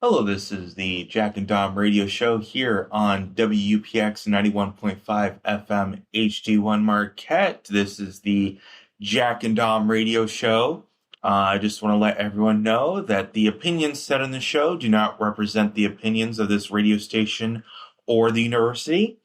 Hello, this is the Jack and Dom radio show here on WUPX 91.5 FM HD1 Marquette. This is the Jack and Dom radio show. I just want to let everyone know that the opinions said on the show do not represent the opinions of this radio station or the university.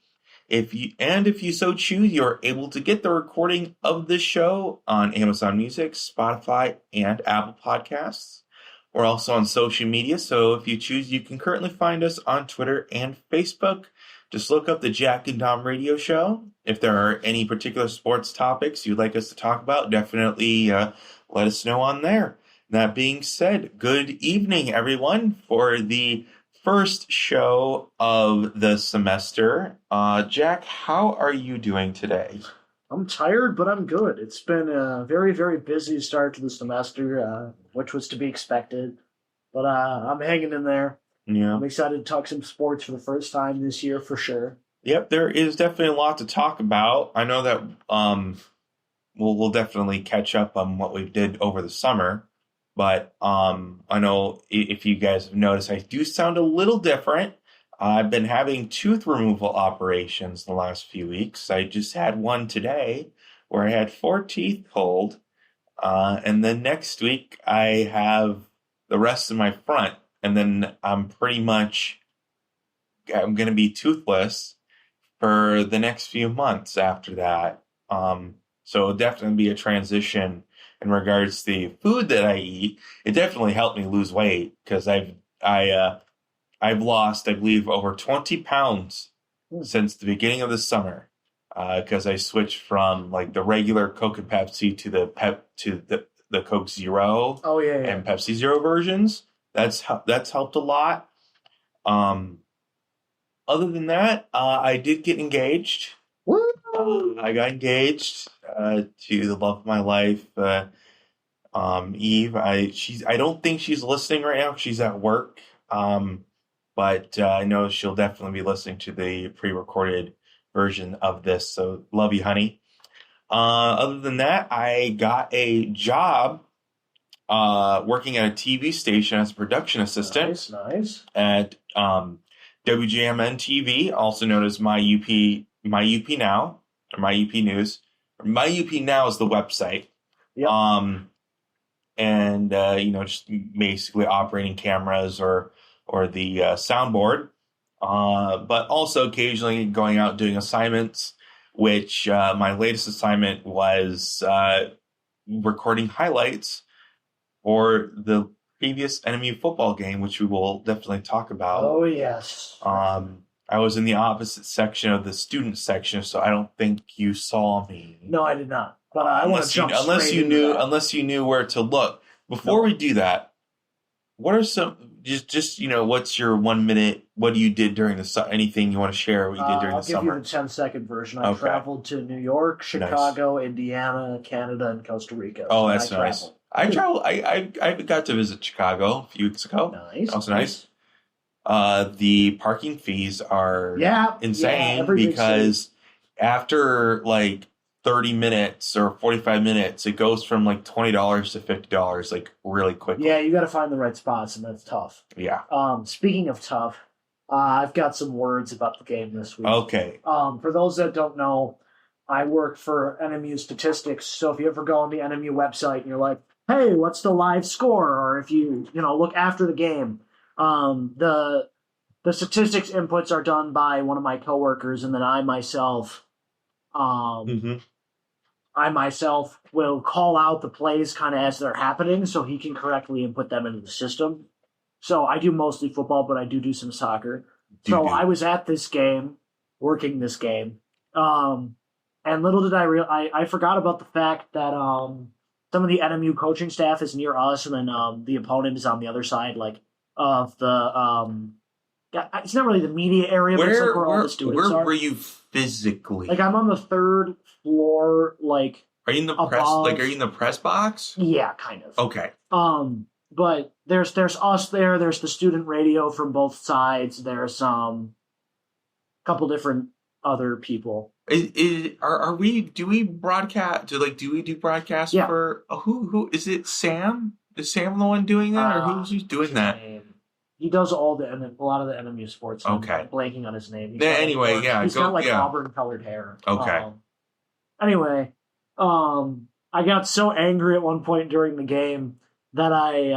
If you so choose, you're able to get the recording of this show on Amazon Music, Spotify, and Apple Podcasts. We're also on social media, so if you choose, you can currently find us on Twitter and Facebook. Just look up the Jack and Dom radio show. If there are any particular sports topics you'd like us to talk about, definitely let us know on there. That being said, good evening, everyone, for the first show of the semester. Jack, how are you doing today? I'm tired, but I'm good. It's been a very, very busy start to the semester, which was to be expected. But I'm hanging in there. Yeah. I'm excited to talk some sports for the first time this year, for sure. Yep, there is definitely a lot to talk about. I know that we'll definitely catch up on what we did over the summer. But I know if you guys have noticed, I do sound a little different. I've been having tooth removal operations the last few weeks. I just had one today where I had 4 teeth pulled. And then next week I have the rest of my front. And then I'm going to be toothless for the next few months after that. So it'll definitely be a transition in regards to the food that I eat. It definitely helped me lose weight because I've lost, I believe, over 20 pounds since the beginning of the summer because I switched from like the regular Coke and Pepsi to the Coke Zero and Pepsi Zero versions. That's helped a lot. Other than that, I did get engaged. I got engaged to the love of my life, Eve. I don't think she's listening right now. She's at work. But I know she'll definitely be listening to the pre-recorded version of this. So love you, honey. Other than that, I got a job working at a TV station as a production assistant. Nice. At WJMN TV, also known as My UP Now, or My UP News. My UP Now is the website. Yep. And just basically operating cameras or the soundboard, but also occasionally going out doing assignments, which my latest assignment was recording highlights for the previous NMU football game, which we will definitely talk about. Oh, yes. I was in the opposite section of the student section, so I don't think you saw me. No, I did not. But I want to jump unless you knew where to look. Before we do that, what are some what's your 1 minute? What you did during the anything you want to share? What you did during the summer? I'll give you the 10-second version. I traveled to New York, Chicago, Indiana, Canada, and Costa Rica. Oh, that's nice. I traveled. I got to visit Chicago a few weeks ago. Nice. Also nice. The parking fees are insane because after like 30 minutes or 45 minutes, it goes from like $20 to $50 like really quickly. Yeah, you got to find the right spots, and that's tough. Yeah. Speaking of tough, I've got some words about the game this week. Okay. For those that don't know, I work for NMU Statistics, so if you ever go on the NMU website and you're like, hey, what's the live score? Or if you look after the game, the statistics inputs are done by one of my coworkers, and then I myself will call out the plays kind of as they're happening so he can correctly input them into the system. So I do mostly football, but I do some soccer. I was at this game, working this game, and little did I realize, I forgot about the fact that some of the NMU coaching staff is near us, and then the opponent is on the other side, like, of the it's not really the media area, but it's like where all the students are. Where were you physically? Like, I'm on the 3rd floor, like. Are you in the press? Like, are you in the press box? Yeah, kind of. Okay. But there's us there. There's the student radio from both sides. There's a couple different other people. Do we broadcast? Do we do broadcasts for who is it? Sam? Is Sam the one doing that, or who's doing that? He does a lot of the NMU sports. Okay. I'm blanking on his name. He's got auburn colored hair. Okay. Anyway, I got so angry at one point during the game that I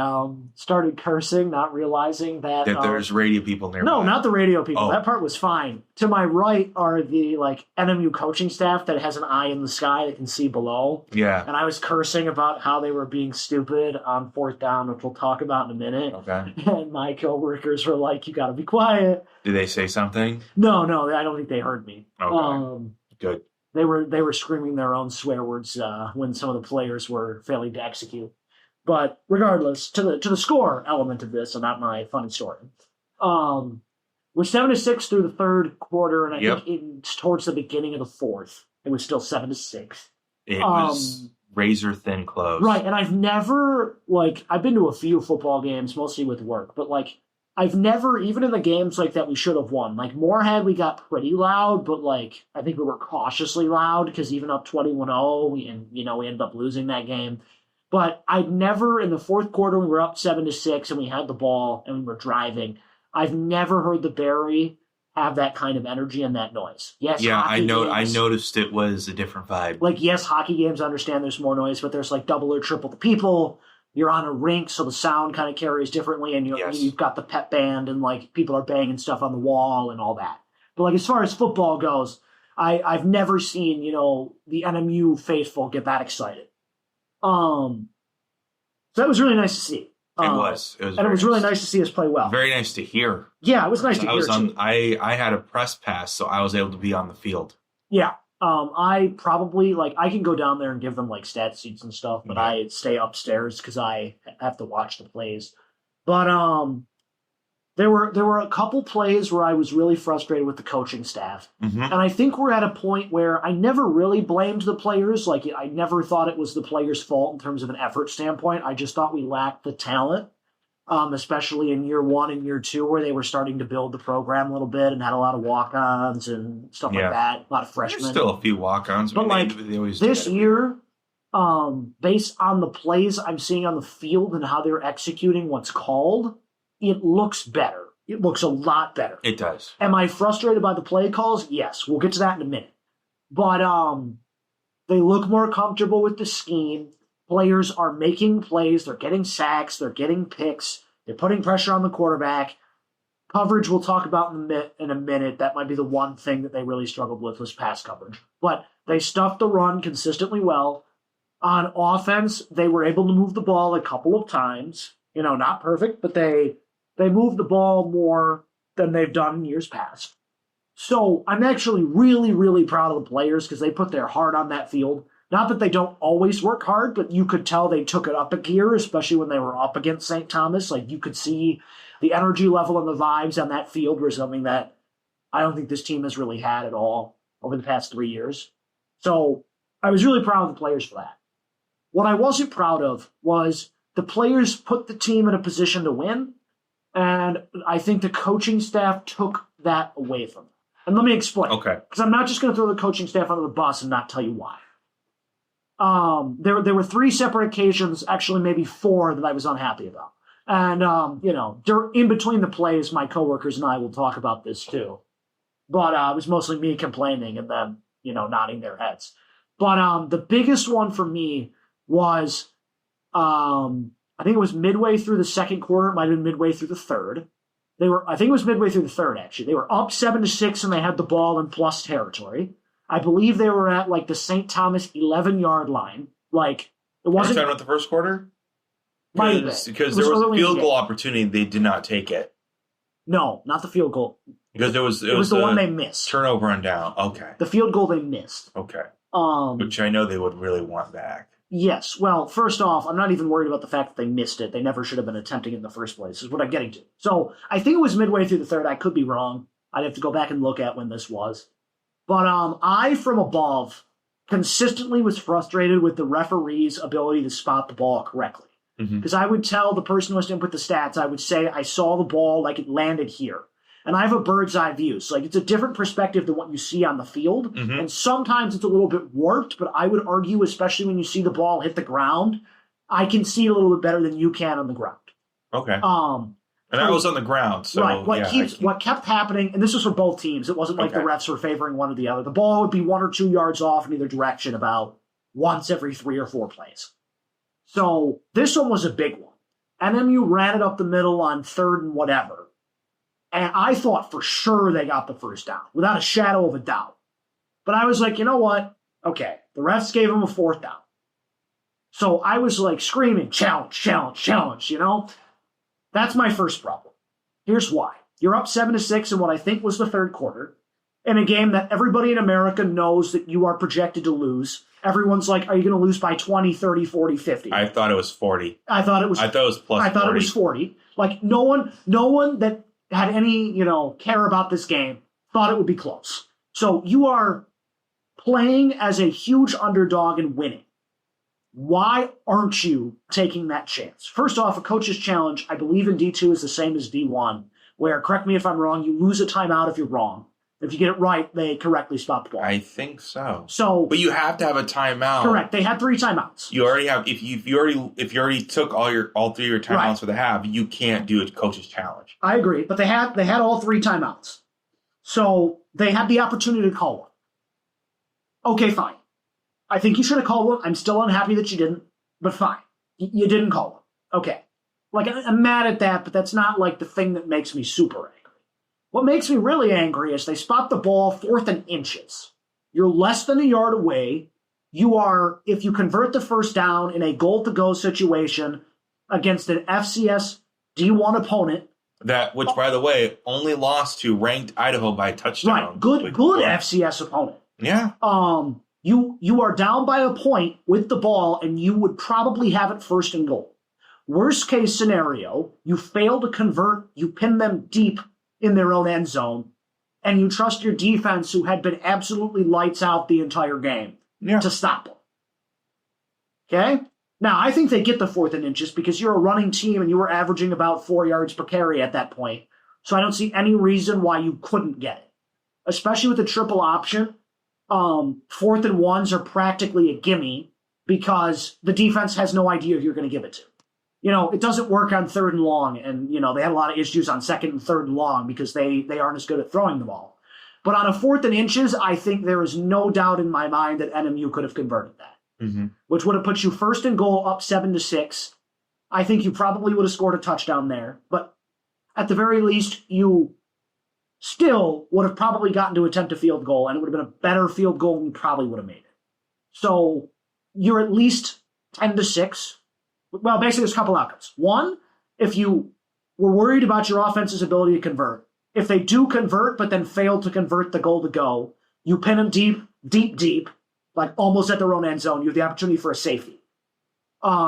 started cursing, not realizing that there's radio people nearby. No, not the radio people. That part was fine. To my right are the NMU coaching staff that has an eye in the sky that can see below. Yeah. And I was cursing about how they were being stupid on fourth down, which we'll talk about in a minute. Okay. And my coworkers were like, "You got to be quiet." Did they say something? No, I don't think they heard me. Okay. Good. They were screaming their own swear words when some of the players were failing to execute. But regardless, to the score element of this, and not my funny story, we're 7-6 through the third quarter, and I think towards the beginning of the fourth, it was still 7-6. It was razor thin close, right? And I've never I've been to a few football games, mostly with work, but I've never, even in the games that we should have won, Moorhead, we got pretty loud, but I think we were cautiously loud because even up 21-0, we ended up losing that game. But I've never, in the fourth quarter, we were up 7-6 and we had the ball and we were driving. I've never heard the Barry have that kind of energy and that noise. Yes, yeah, I noticed it was a different vibe. Yes, hockey games, I understand there's more noise, but there's double or triple the people. You're on a rink, so the sound kind of carries differently, and you've got the pep band and people are banging stuff on the wall and all that. But as far as football goes, I've never seen the NMU faithful get that excited. So that was really nice to see. It was really nice to see us play well. Very nice to hear. Yeah, it was nice to hear too. I had a press pass, so I was able to be on the field. Yeah. I probably I can go down there and give them stat sheets and stuff, but I stay upstairs because I have to watch the plays. But there were a couple plays where I was really frustrated with the coaching staff, and I think we're at a point where I never really blamed the players. I never thought it was the players' fault in terms of an effort standpoint. I just thought we lacked the talent. Especially in year 1 and year 2, where they were starting to build the program a little bit and had a lot of walk-ons and stuff like that. A lot of freshmen. There's still a few walk-ons. But they always this year, based on the plays I'm seeing on the field and how they're executing what's called, it looks better. It looks a lot better. It does. Am I frustrated by the play calls? Yes. We'll get to that in a minute. But they look more comfortable with the scheme. Players are making plays. They're getting sacks. They're getting picks. They're putting pressure on the quarterback. Coverage we'll talk about in a minute. That might be the one thing that they really struggled with was pass coverage. But they stuffed the run consistently well. On offense, they were able to move the ball a couple of times. Not perfect, but they moved the ball more than they've done in years past. So I'm actually really, really proud of the players because they put their heart on that field. Not that they don't always work hard, but you could tell they took it up a gear, especially when they were up against St. Thomas. You could see the energy level and the vibes on that field were something that I don't think this team has really had at all over the past 3 years. So I was really proud of the players for that. What I wasn't proud of was the players put the team in a position to win, and I think the coaching staff took that away from them. And let me explain. Okay. Because I'm not just going to throw the coaching staff under the bus and not tell you why. There were 3 separate occasions, actually maybe 4, that I was unhappy about. And, in between the plays, my coworkers and I will talk about this too. But it was mostly me complaining and them, nodding their heads. But the biggest one for me was, I think it was midway through the second quarter. It might have been midway through the third. I think it was midway through the third, actually. They were up 7-6 and they had the ball in plus territory. I believe they were at the St. Thomas 11-yard line. It wasn't. Are you talking about the first quarter? Because there was a field goal opportunity, they did not take it. No, not the field goal. Because it was the one they missed. Turnover and down. Okay. The field goal they missed. Okay. Which I know they would really want back. Yes. Well, first off, I'm not even worried about the fact that they missed it. They never should have been attempting it in the first place, is what I'm getting to. So I think it was midway through the third. I could be wrong. I'd have to go back and look at when this was. But I, from above, consistently was frustrated with the referee's ability to spot the ball correctly. Because I would tell the person who was to input the stats, I would say, I saw the ball it landed here. And I have a bird's eye view. So it's a different perspective than what you see on the field. And sometimes it's a little bit warped, but I would argue, especially when you see the ball hit the ground, I can see it a little bit better than you can on the ground. Okay. And I was on the ground, so right. What kept happening, and this was for both teams. It wasn't like the refs were favoring one or the other. The ball would be 1 or 2 yards off in either direction about once every 3 or 4 plays. So this one was a big one. NMU ran it up the middle on 3rd and whatever. And I thought for sure they got the first down, without a shadow of a doubt. But I was like, you know what? Okay, the refs gave them a 4th down. So I was like screaming, challenge, challenge, challenge, you know? That's my first problem. Here's why. You're up 7-6 in what I think was the 3rd quarter, in a game that everybody in America knows that you are projected to lose. Everyone's like, are you going to lose by 20, 30, 40, 50? I thought it was 40. I thought it was plus 40. I thought it was 40. Like, no one that had any, care about this game thought it would be close. So you are playing as a huge underdog and winning. Why aren't you taking that chance? First off, a coach's challenge, I believe in D2 is the same as D1, where, correct me if I'm wrong, you lose a timeout if you're wrong. If you get it right, they correctly spot the ball. I think so. But you have to have a timeout. Correct. They had 3 timeouts. You already have. If you already took all 3 of your timeouts for the half, you can't do a coach's challenge. I agree, but they had all 3 timeouts, so they had the opportunity to call one. Okay, fine. I think you should have called one. I'm still unhappy that you didn't, but fine. You didn't call one. Okay. Like, I'm mad at that, but that's not like the thing that makes me super angry. What makes me really angry is they spot the ball 4th and inches. You're less than a yard away. You are, if you convert the first down in a goal-to-go situation against an FCS D1 opponent. Which, by the way, only lost to ranked Idaho by a touchdown. Right. Good FCS opponent. Yeah. You are down by a point with the ball, and you would probably have it 1st and goal. Worst case scenario, you fail to convert, you pin them deep in their own end zone, and you trust your defense, who had been absolutely lights out the entire game, to stop them. Okay? Now, I think they get the 4th and inches because you're a running team and you were averaging about 4 yards per carry at that point. So I don't see any reason why you couldn't get it. Especially with the triple option. 4th and 1s are practically a gimme because the defense has no idea who you're going to give it to. It doesn't work on 3rd and long, and, they had a lot of issues on 2nd and 3rd and long because they aren't as good at throwing the ball. But on a 4th and inches, I think there is no doubt in my mind that NMU could have converted that, which would have put you 1st and goal up 7-6. I think you probably would have scored a touchdown there, but at the very least, you still would have probably gotten to attempt a field goal, and it would have been a better field goal than you probably would have made it. So you're at least 10-6. Well, basically, there's a couple outcomes. One, if you were worried about your offense's ability to convert, if they do convert but then fail to convert the goal to go, you pin them deep, like almost at their own end zone. You have the opportunity for a safety,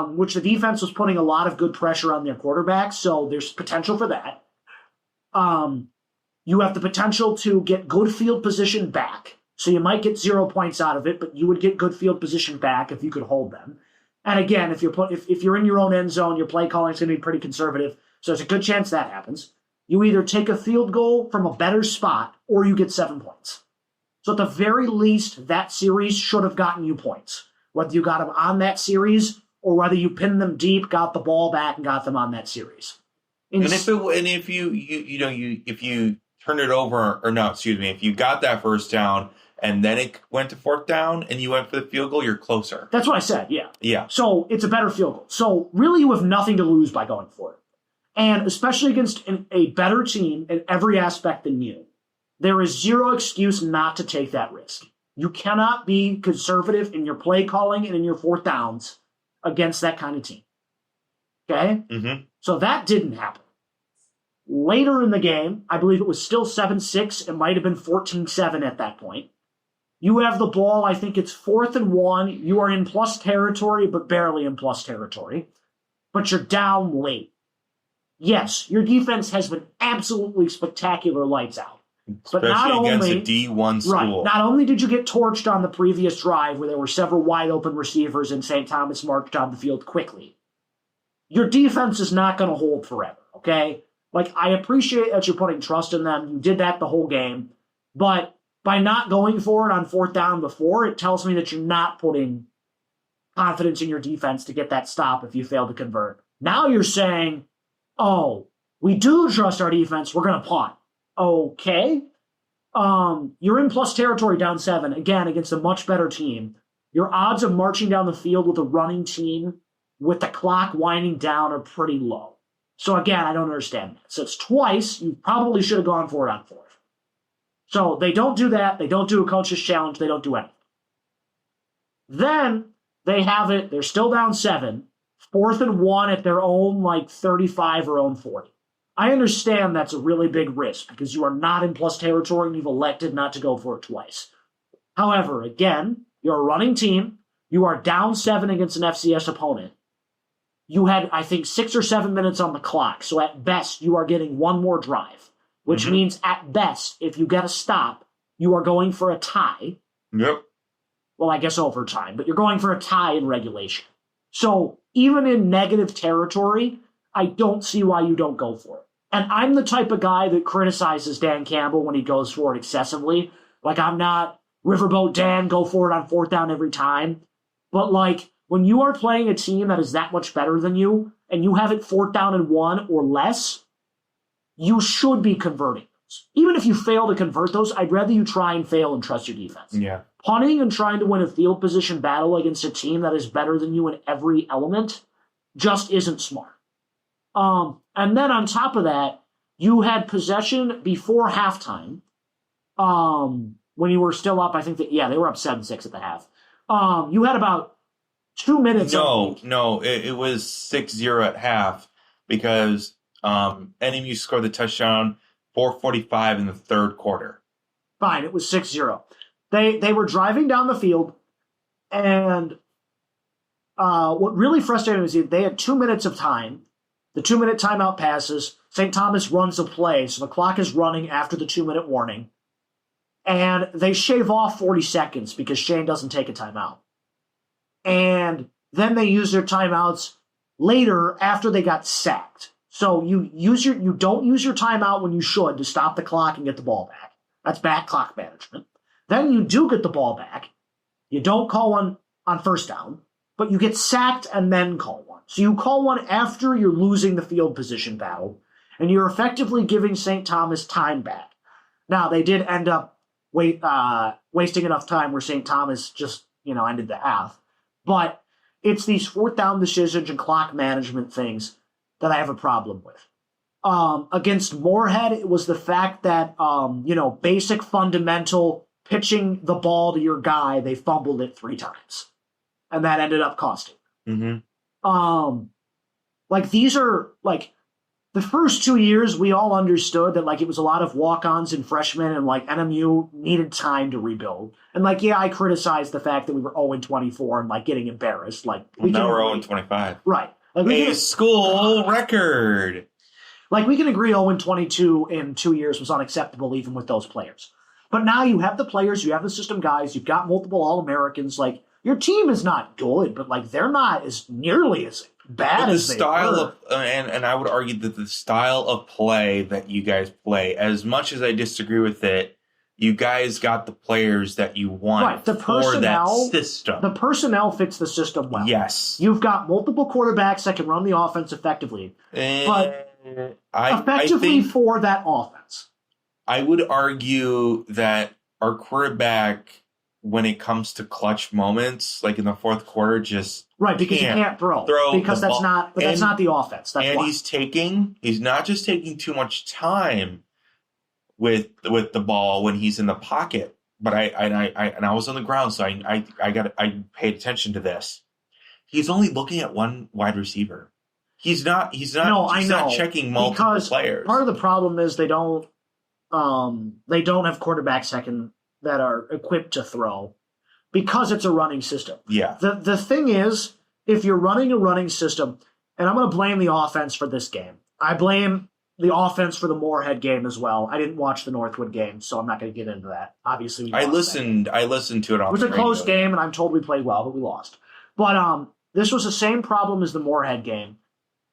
which the defense was putting a lot of good pressure on their quarterback, so there's potential for that. You have the potential to get good field position back. So you might get 0 points out of it, but you would get good field position back if you could hold them. And again, if you're in your own end zone, your play calling is going to be pretty conservative. So there's a good chance that happens. You either take a field goal from a better spot or you get 7 points. So at the very least, that series should have gotten you points. Whether you got them on that series or whether you pinned them deep, got the ball back, and got them on that series. If you turn it over, if you got that first down and then it went to 4th down and you went for the field goal, you're closer. That's what I said, yeah. Yeah. So it's a better field goal. So really you have nothing to lose by going for it. And especially against a better team in every aspect than you, there is zero excuse not to take that risk. You cannot be conservative in your play calling and in your 4th downs against that kind of team. Okay? Mm-hmm. So that didn't happen. Later in the game, I believe it was still 7-6. It might have been 14-7 at that point. You have the ball. I think it's 4th and 1. You are in plus territory, but barely in plus territory. But you're down late. Yes, your defense has been absolutely spectacular lights out. Especially against a D1 school. Right, not only did you get torched on the previous drive where there were several wide open receivers and St. Thomas marched on the field quickly, your defense is not going to hold forever, okay? Like, I appreciate that you're putting trust in them. You did that the whole game. But by not going for it on 4th down before, it tells me that you're not putting confidence in your defense to get that stop if you fail to convert. Now you're saying, oh, We do trust our defense. We're going to punt. Okay. You're in plus territory down 7, again, against a much better team. Your odds of marching down the field with a running team with the clock winding down are pretty low. So again, I don't understand that. So it's twice. You probably should have gone for it on 4th. So they don't do that. They don't do a coach's challenge. They don't do anything. Then they have it. They're still down 7. 4th and 1 at their own 35 or own 40. I understand that's a really big risk because you are not in plus territory and you've elected not to go for it twice. However, again, you're a running team. You are down 7 against an FCS opponent. You had, I think, 6 or 7 minutes on the clock. So at best, you are getting one more drive, which means at best, if you get a stop, you are going for a tie. Yep. Well, I guess overtime, but you're going for a tie in regulation. So even in negative territory, I don't see why you don't go for it. And I'm the type of guy that criticizes Dan Campbell when he goes for it excessively. I'm not Riverboat Dan, go for it on 4th down every time. But when you are playing a team that is that much better than you, and you have it 4th down and 1 or less, you should be converting those. Even if you fail to convert those, I'd rather you try and fail and trust your defense. Yeah. Punting and trying to win a field position battle against a team that is better than you in every element just isn't smart. And then on top of that, you had possession before halftime. When you were still up, I think that, they were up 7-6 at the half. You had about 2 minutes. No, it was 6-0 at half because NMU scored the touchdown 4:45 in the 3rd quarter. Fine, it was 6-0. They were driving down the field, and what really frustrated me is they had 2 minutes of time. The 2-minute timeout passes. St. Thomas runs a play, so the clock is running after the 2-minute warning. And they shave off 40 seconds because Shane doesn't take a timeout. And then they use their timeouts later after they got sacked. So you don't use your timeout when you should to stop the clock and get the ball back. That's bad clock management. Then you do get the ball back. You don't call one on 1st down, but you get sacked and then call one. So you call one after you're losing the field position battle, and you're effectively giving St. Thomas time back. Now, they did end up wasting enough time where St. Thomas just, ended the half. But it's these 4th down decisions and clock management things that I have a problem with. Against Moorhead, it was the fact that, basic fundamental pitching the ball to your guy, they fumbled it 3 times. And that ended up costing. Mm-hmm. These are, the first 2 years, we all understood that, it was a lot of walk-ons and freshmen, and, NMU needed time to rebuild. And, I criticized the fact that we were 0-24 and, getting embarrassed. Now we're 0-25. Right. A school record. We can agree 0-22 in 2 years was unacceptable even with those players. But now you have the players, you have the system guys, you've got multiple All-Americans. Your team is not good, but, they're not as nearly as bad as they were. And I would argue that the style of play that you guys play, as much as I disagree with it, you guys got the players that you want for that system. The personnel fits the system well. Yes. You've got multiple quarterbacks that can run the offense effectively. But effectively for that offense. I would argue that our quarterback, when it comes to clutch moments, in the 4th quarter, just because you can't throw because that's not the offense. That's why. He's not just taking too much time with the ball when he's in the pocket, but I was on the ground, so I paid attention to this. He's only looking at one wide receiver. He's not checking multiple players. Part of the problem is they don't have quarterbacks that are equipped to throw because it's a running system. Yeah. The thing is, if you're running a running system, and I'm going to blame the offense for this game. I blame the offense for the Moorhead game as well. I didn't watch the Northwood game, so I'm not going to get into that. Obviously, I listened to it on the radio. It was a close game, and I'm told we played well, but we lost. But this was the same problem as the Moorhead game.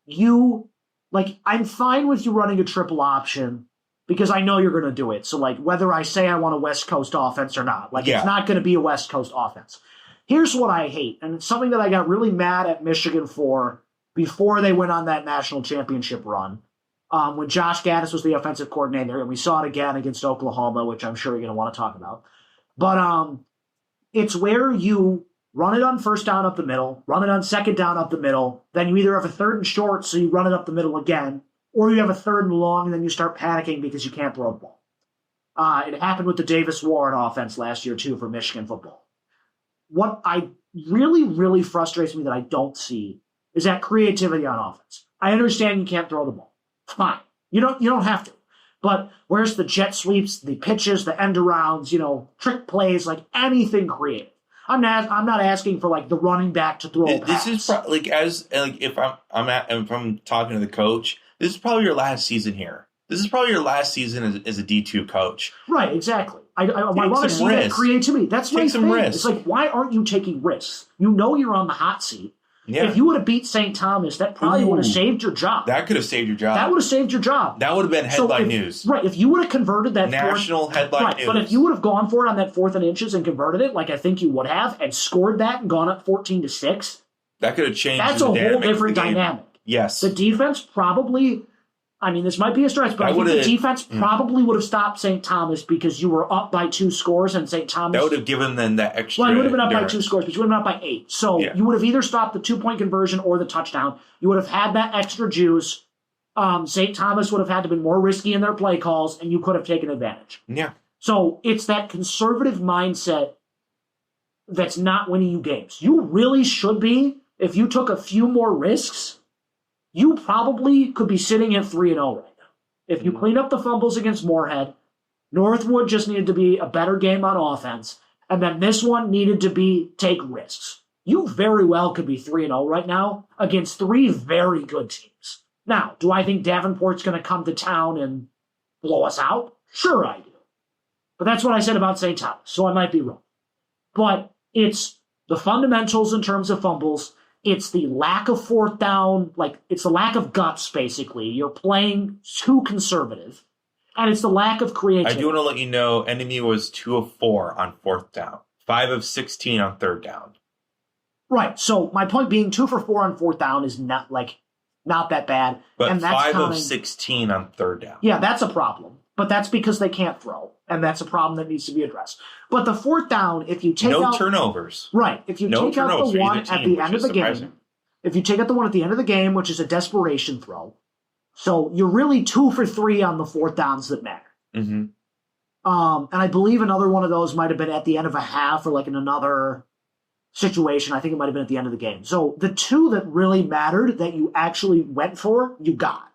I'm fine with you running a triple option because I know you're going to do it. So, whether I say I want a West Coast offense or not, It's not going to be a West Coast offense. Here's what I hate, and it's something that I got really mad at Michigan for before they went on that national championship run. when Josh Gaddis was the offensive coordinator, and we saw it again against Oklahoma, which I'm sure you're going to want to talk about. But it's where you run it on first down up the middle, run it on second down up the middle, then you either have a third and short, so you run it up the middle again, or you have a third and long, and then you start panicking because you can't throw the ball. It happened with the Davis Warren offense last year, too, for Michigan football. What I really, really frustrates me that I don't see is that creativity on offense. I understand you can't throw the ball. Fine. You don't have to. But where's the jet sweeps, the pitches, the end arounds, trick plays, like anything creative? I'm not asking for like the running back to throw a pass. This is if I'm talking to the coach, this is probably your last season here. This is probably your last season as a D2 coach. Right, exactly. I want to see that creativity. That's my thing. It's like, why aren't you taking risks? You know you're on the hot seat. Yeah. If you would have beat St. Thomas, that probably would have saved your job. That could have saved your job. That would have saved your job. That would have been headline news. Right. If you would have converted that national headline news. But if you would have gone for it on that 4th and inches and converted it, like I think you would have, and scored that and gone up 14-6, that could have changed. That's a whole different dynamic. Yes. The defense probably. I mean, this might be a stretch, but I think the defense probably would have stopped St. Thomas because you were up by 2 scores and St. Thomas... That would have given them that extra... Well, you would have been up by 2 scores, but you would have been up by 8. So you would have either stopped the 2-point conversion or the touchdown. You would have had that extra juice. St. Thomas would have had to be more risky in their play calls, and you could have taken advantage. Yeah. So it's that conservative mindset that's not winning you games. You really should be, if you took a few more risks... You probably could be sitting at 3-0 right now. If you clean up the fumbles against Moorhead, Northwood just needed to be a better game on offense, and then this one needed to be take risks. You very well could be 3-0 right now against 3 very good teams. Now, do I think Davenport's going to come to town and blow us out? Sure I do. But that's what I said about St. Thomas, so I might be wrong. But it's the fundamentals in terms of fumbles. It's the lack of 4th down, it's the lack of guts, basically. You're playing too conservative. And it's the lack of creativity. I do want to let you know, NMU was 2 of 4 on 4th down, 5 of 16 on 3rd down. Right. So my point being 2 for 4 on 4th down is not that bad. But and that's 5 of 16 on 3rd down. Yeah, that's a problem. But that's because they can't throw. And that's a problem that needs to be addressed. But the 4th down, if you take out... No turnovers. Right. If you take out the one at the end of the game... If you take out the one at the end of the game, which is a desperation throw, so you're really 2 for 3 on the 4th downs that matter. Mm-hmm. And I believe another one of those might have been at the end of a half or in another situation. I think it might have been at the end of the game. So the 2 that really mattered that you actually went for, you got.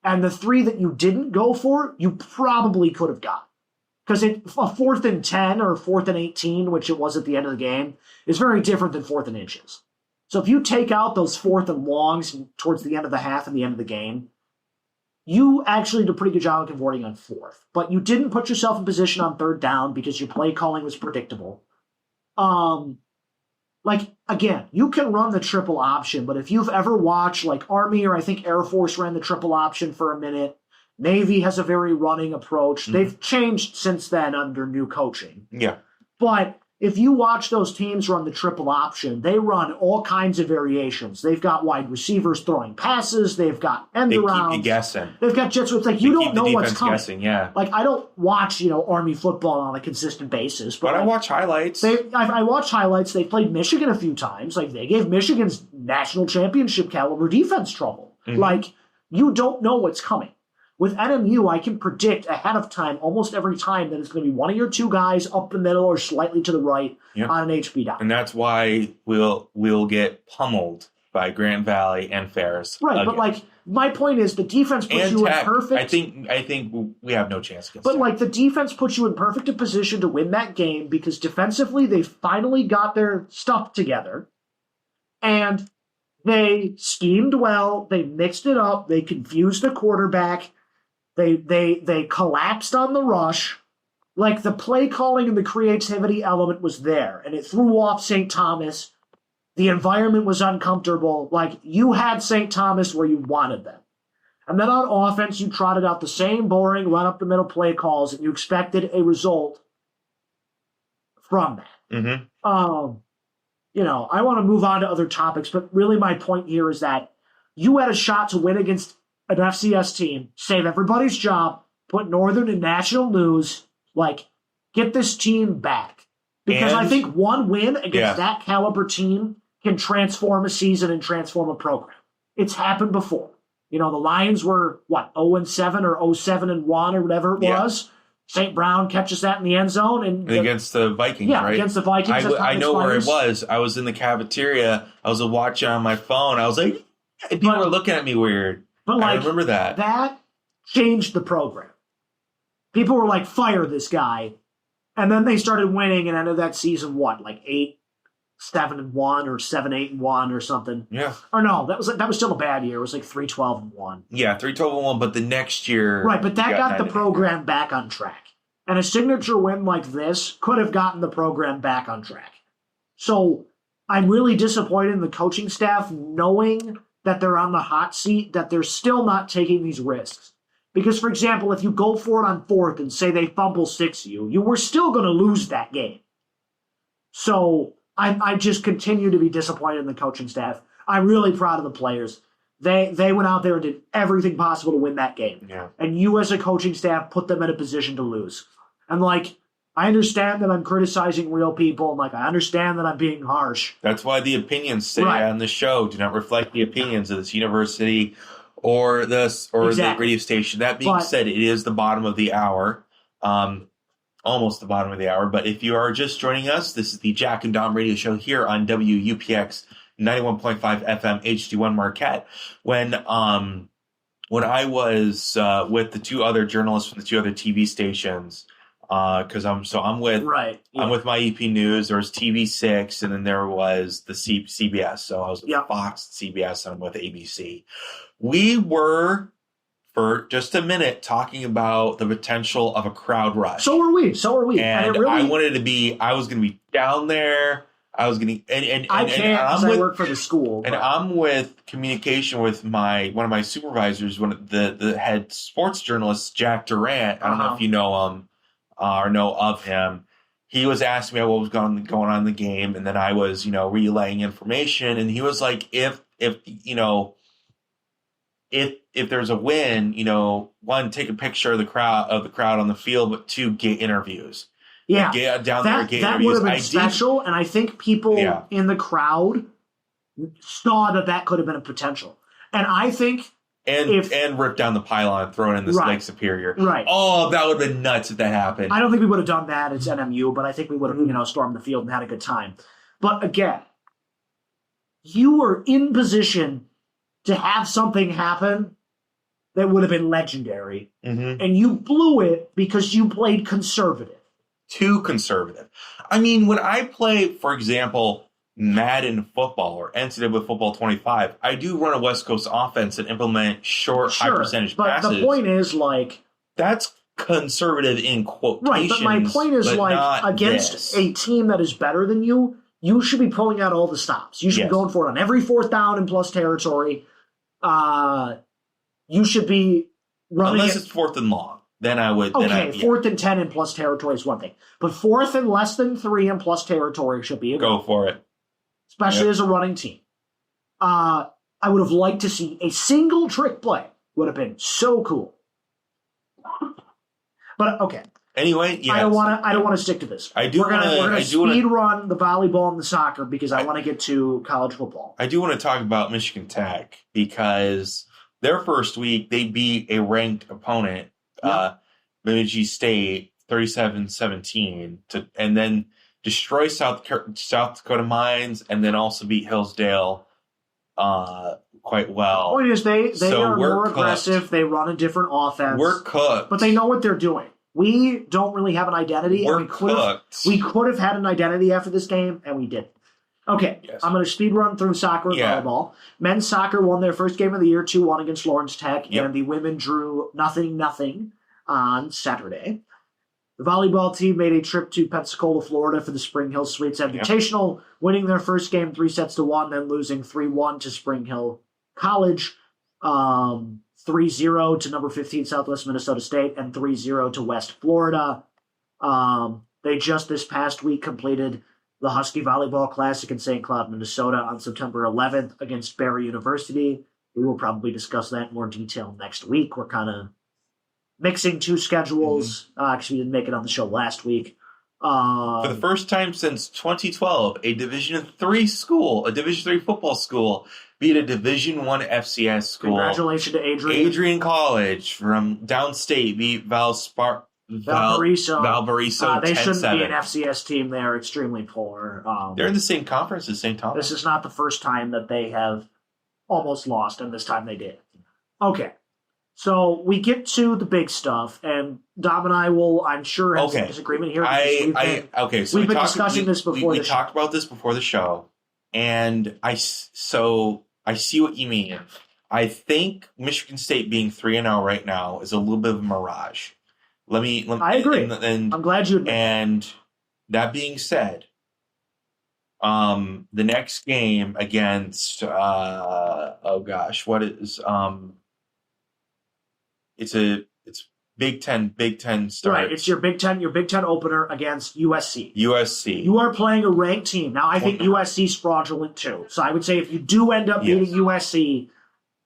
And the 3 that you didn't go for, you probably could have got. Because a 4th and 10 or 4th and 18, which it was at the end of the game, is very different than 4th and inches. So if you take out those 4th and longs towards the end of the half and the end of the game, you actually did a pretty good job of converting on 4th. But you didn't put yourself in position on 3rd down because your play calling was predictable. Again, you can run the triple option, but if you've ever watched Army or I think Air Force ran the triple option for a minute, Navy has a very running approach. Mm-hmm. They've changed since then under new coaching. Yeah. But if you watch those teams run the triple option, they run all kinds of variations. They've got wide receivers throwing passes. They've got end arounds. They keep you guessing. They've got jet sweeps. You don't know what's coming. Guessing, yeah. I don't watch, Army football on a consistent basis. But I watch highlights. I watch highlights. They played Michigan a few times. They gave Michigan's national championship caliber defense trouble. Mm-hmm. You don't know what's coming. With NMU, I can predict ahead of time almost every time that it's going to be one of your 2 guys up the middle or slightly to the right on an HB down. And that's why we'll get pummeled by Grand Valley and Ferris. Right, again. but my point is the defense puts you Tech, in perfect. I think we have no chance against But Tech. the defense puts you in perfect position to win that game because defensively they finally got their stuff together. And they schemed well, they mixed it up, they confused the quarterback. They collapsed on the rush. The play calling and the creativity element was there, and it threw off St. Thomas. The environment was uncomfortable. You had St. Thomas where you wanted them. And then on offense, you trotted out the same boring run-up-the-middle play calls, and you expected a result from that. Mm-hmm. I want to move on to other topics, but really my point here is that you had a shot to win against an FCS team, save everybody's job, put Northern in national news, like, get this team back. Because I think one win against that caliber team can transform a season and transform a program. It's happened before. The Lions were, 0-7 or 0-7-1 or whatever it was. St. Brown catches that in the end zone. And against the Vikings, right? Against the Vikings. I know where it was. I was in the cafeteria. I was watching on my phone. I was like, people were looking at me weird. But I remember that. That changed the program. People were like, fire this guy. And then they started winning and ended that season, 8-7-1 or 7-8-1 or something. Yeah. Or no, that was still a bad year. It was 3-12-1. Yeah, 3-12-1, but the next year. Right, but that got the program back on track. And a signature win like this could have gotten the program back on track. So I'm really disappointed in the coaching staff knowing that they're on the hot seat, that they're still not taking these risks. Because, for example, if you go for it on 4th and say they fumble 6 you were still going to lose that game. So I just continue to be disappointed in the coaching staff. I'm really proud of the players. They went out there and did everything possible to win that game. Yeah. And you as a coaching staff put them in a position to lose. And, I understand that I'm criticizing real people. And, I understand that I'm being harsh. That's why the opinions today on the show do not reflect the opinions of this university or the radio station. That being said, it is the bottom of the hour, almost the bottom of the hour. But if you are just joining us, this is the Jack and Dom radio show here on WUPX 91.5 FM HD1 Marquette. When I was with the two other journalists from the two other TV stations, because I'm with my EP News. There was TV6, and then there was the CBS. So I was with Fox, CBS, and I'm with ABC. We were, for just a minute, talking about the potential of a crowd rush. So were we. And I was going to be down there. I was going to, and I can't because I work for the school. And I'm with communication with one of my supervisors, one of the head sports journalist, Jack Durant. I don't know if you know him. Or know of him. He was asking me what was going on in the game, and then I was, relaying information, and he was like, if there's a win, one, take a picture of the crowd on the field, but two, get interviews. Yeah, get down there, get that interviews. Would have been special, and I think people in the crowd saw that could have been a potential, and I think. And rip down the pylon and throw it in this Lake Superior. Right. Oh, that would have been nuts if that happened. I don't think we would have done that. It's NMU, but I think we would have, stormed the field and had a good time. But again, you were in position to have something happen that would have been legendary. Mm-hmm. And you blew it because you played conservative. Too conservative. I mean, when I play, for example, Madden football or NCAA football 25, I do run a West Coast offense and implement high percentage passes. But the point is, that's conservative in quotations. Right, but my point is, against a team that is better than you, you should be pulling out all the stops. You should be going for it on every 4th down in plus territory. You should be running. Unless it's 4th and long. Then I would. Okay, 4th and 10 in plus territory is one thing. But 4th and less than 3 in plus territory should be a go for it. Especially as a running team. I would have liked to see a single trick play. Would have been so cool. But okay. Anyway, I don't want to stick to this. We're gonna speed run the volleyball and the soccer because I want to get to college football. I do want to talk about Michigan Tech because their first week they beat a ranked opponent, Bemidji State, 37-17, and then destroy South Dakota Mines, and then also beat Hillsdale quite well. The point is they are more aggressive. They run a different offense. We're cooked. But they know what they're doing. We don't really have an identity. We're cooked. We could have had an identity after this game, and we didn't. Okay, yes. I'm going to speed run through soccer and volleyball. Men's soccer won their first game of the year, 2-1 against Lawrence Tech, and the women drew 0-0 on Saturday. The volleyball team made a trip to Pensacola, Florida for the Spring Hill Sweets Invitational, winning their first game 3-1, then losing 3-1 to Spring Hill College, 3-0 to number 15 Southwest Minnesota State, and 3-0 to West Florida. They just this past week completed the Husky Volleyball Classic in St. Cloud, Minnesota on September 11th against Barry University. We will probably discuss that in more detail next week. We're kind of mixing two schedules because we didn't make it on the show last week. For the first time since 2012, a Division III school, a Division III football school, beat a Division I FCS school. Congratulations to Adrian. Adrian College from downstate beat Valparaiso They shouldn't 10-7. be an FCS team. They are extremely poor. They're in the same conference as St. Thomas. This is not the first time that they have almost lost, and this time they did. Okay. So we get to the big stuff, and Dom and I will, I'm sure, have some disagreement here. We've been discussing this before we talked about this before the show, and I see what you mean. I think Michigan State being 3-0 right now is a little bit of a mirage. I agree. I'm glad you admit. And that being said, the next game against it's Big Ten start. Right, it's your Big Ten opener against USC. USC. You are playing a ranked team. Now, I think USC's fraudulent too. So I would say if you do end up beating USC,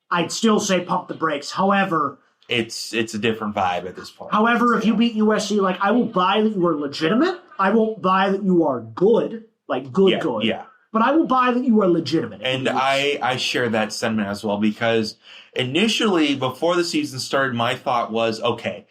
I'd still say pump the brakes. However, it's a different vibe at this point. However, if you beat USC, like, I will buy that you are legitimate. I won't buy that you are good, like good. Yeah. But I will buy that you are legitimate. And I share that sentiment as well, because initially, before the season started, my thought was, okay,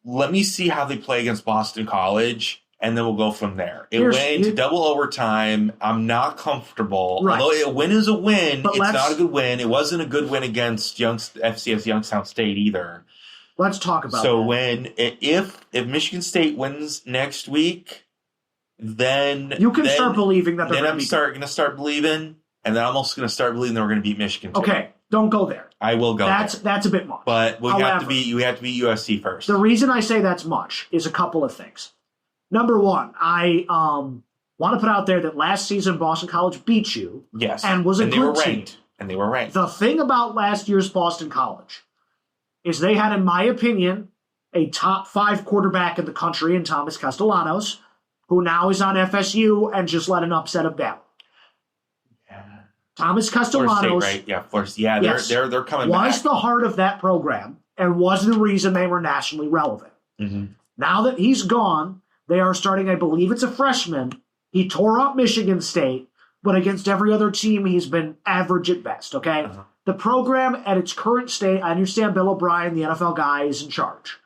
let me see how they play against Boston College, and then we'll go from there. It went into double overtime. I'm not comfortable. Right. Although a win is a win, it's not a good win. It wasn't a good win against FCS Youngstown State either. Let's talk about that. If Michigan State wins next week, then you can start believing that they're going to start believing, and then I'm also going to start believing that we're going to beat Michigan too. Okay, don't go there. I will go there. That's a bit much. But we have to beat USC first. The reason I say that's much is a couple of things. Number one, I want to put out there that last season Boston College beat you. Yes. And was a good team. And they were ranked. The thing about last year's Boston College is they had, in my opinion, a top 5 quarterback in the country in Thomas Castellanos, who now is on FSU and just led an upset of Bama. Yeah. Thomas Castellanos, Florida State, right? Yeah, Florida State. Yeah, yes, they're coming back. Was the heart of that program and was the reason they were nationally relevant. Mm-hmm. Now that he's gone, they are starting, I believe it's a freshman. He tore up Michigan State, but against every other team, he's been average at best, okay? Uh-huh. The program at its current state, I understand Bill O'Brien, the NFL guy, is in charge.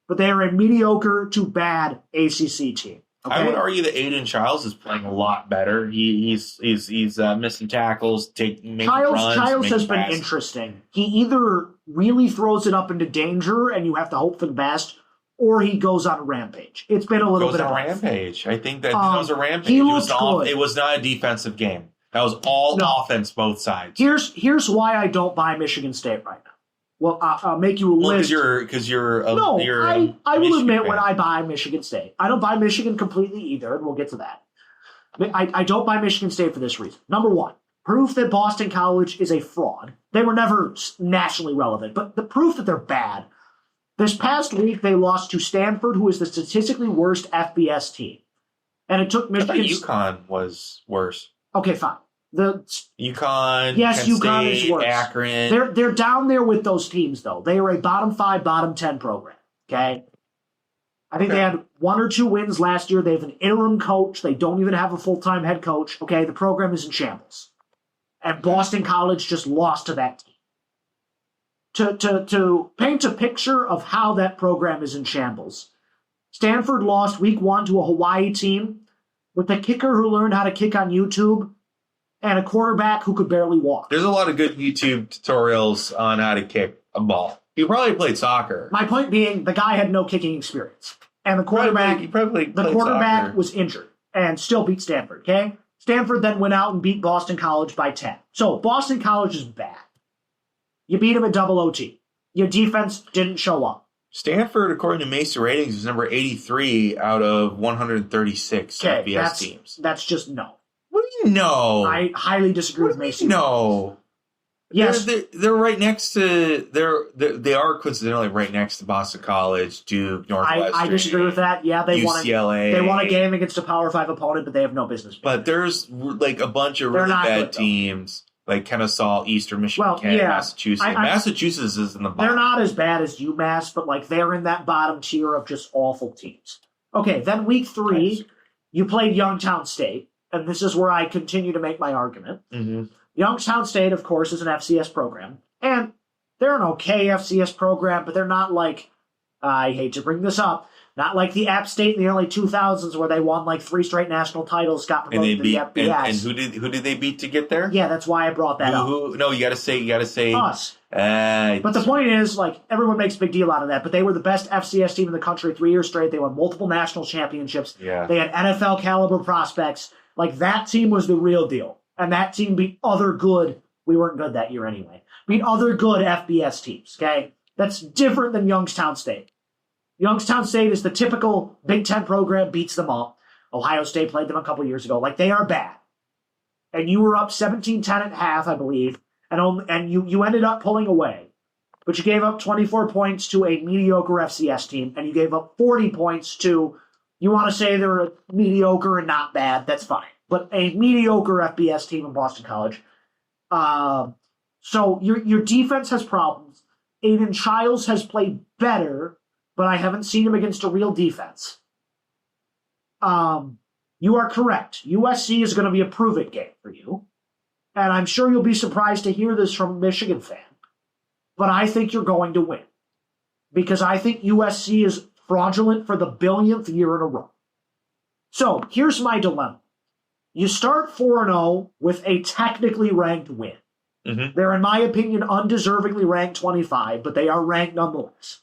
But they are a mediocre to bad ACC team. Okay? I would argue that Aiden Childs is playing a lot better. He's missing tackles, making runs. Childs has been interesting. He either really throws it up into danger and you have to hope for the best, or he goes on a rampage. It's been a little bit of a rampage. I think that was a rampage. He looked good. It was not a defensive game. That was all offense, both sides. Here's why I don't buy Michigan State right now. Well, I'll make you a list. Because you're I will admit when I buy Michigan State. I don't buy Michigan completely either, and we'll get to that. I don't buy Michigan State for this reason. Number one, proof that Boston College is a fraud. They were never nationally relevant, but the proof that they're bad. This past week, they lost to Stanford, who is the statistically worst FBS team. And it took Michigan... UConn was worse. Okay, fine. UConn, yes, Penn UConn State, is worse. Akron. They're down there with those teams, though. They are a bottom 5, bottom 10 program. Okay, I think they had 1 or 2 wins last year. They have an interim coach. They don't even have a full-time head coach. Okay, the program is in shambles, and Boston College just lost to that team. To paint a picture of how that program is in shambles, Stanford lost week 1 to a Hawaii team with a kicker who learned how to kick on YouTube and a quarterback who could barely walk. There's a lot of good YouTube tutorials on how to kick a ball. He probably played soccer. My point being, the guy had no kicking experience. And the quarterback, was injured and still beat Stanford, okay? Stanford then went out and beat Boston College by 10. So Boston College is bad. You beat them at double OT. Your defense didn't show up. Stanford, according to Mesa ratings, is number 83 out of 136 FBS teams. That's just no. What do you know? I highly disagree with Mason. No. Yes. They're right next to... They are coincidentally right next to Boston College, Duke, Northwestern. I disagree with that. Yeah, UCLA. They won a game against a Power 5 opponent, but they have no business. But there's like a bunch of really bad teams. like Kennesaw, Eastern Michigan, Massachusetts. Massachusetts is in the bottom. They're not as bad as UMass, but like they're in that bottom tier of just awful teams. Okay, then week 3, you played Youngstown State, and this is where I continue to make my argument. Mm-hmm. Youngstown State, of course, is an FCS program, and they're an okay FCS program, but they're not like, I hate to bring this up, not like the App State in the early 2000s where they won like 3 straight national titles, got promoted to the FBS. And who did they beat to get there? Yeah, that's why I brought that up. No, you got to say us. But the point is, like, everyone makes a big deal out of that, but they were the best FCS team in the country 3 years straight. They won multiple national championships. Yeah. They had NFL caliber prospects. Like, that team was the real deal. And that team beat other good, we weren't good that year anyway, beat other good FBS teams, okay? That's different than Youngstown State. Youngstown State is the typical Big Ten program, beats them all. Ohio State played them a couple years ago. Like, they are bad. And you were up 17-10 at half, I believe, and you ended up pulling away. But you gave up 24 points to a mediocre FCS team, and you gave up 40 points to, you want to say they're mediocre and not bad, that's fine. But a mediocre FBS team in Boston College. So your defense has problems. Aiden Childs has played better, but I haven't seen him against a real defense. You are correct. USC is going to be a prove-it game for you. And I'm sure you'll be surprised to hear this from a Michigan fan. But I think you're going to win. Because I think USC is fraudulent for the billionth year in a row. So, here's my dilemma. You start 4-0 with a technically ranked win. Mm-hmm. They're, in my opinion, undeservingly ranked 25, but they are ranked nonetheless.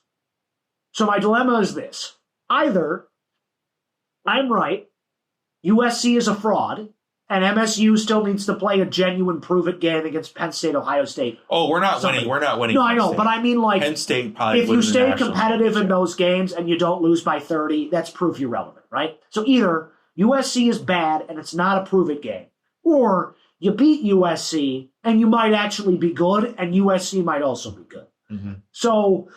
So my dilemma is this. Either I'm right, USC is a fraud, and MSU still needs to play a genuine prove-it game against Penn State, Ohio State. Oh, we're not winning. We're not winning. No, I know, but I mean, like, Penn State probably if you stay competitive in those games and you don't lose by 30, that's proof you're relevant, right? So either USC is bad and it's not a prove-it game, or you beat USC and you might actually be good, and USC might also be good. Mm-hmm. So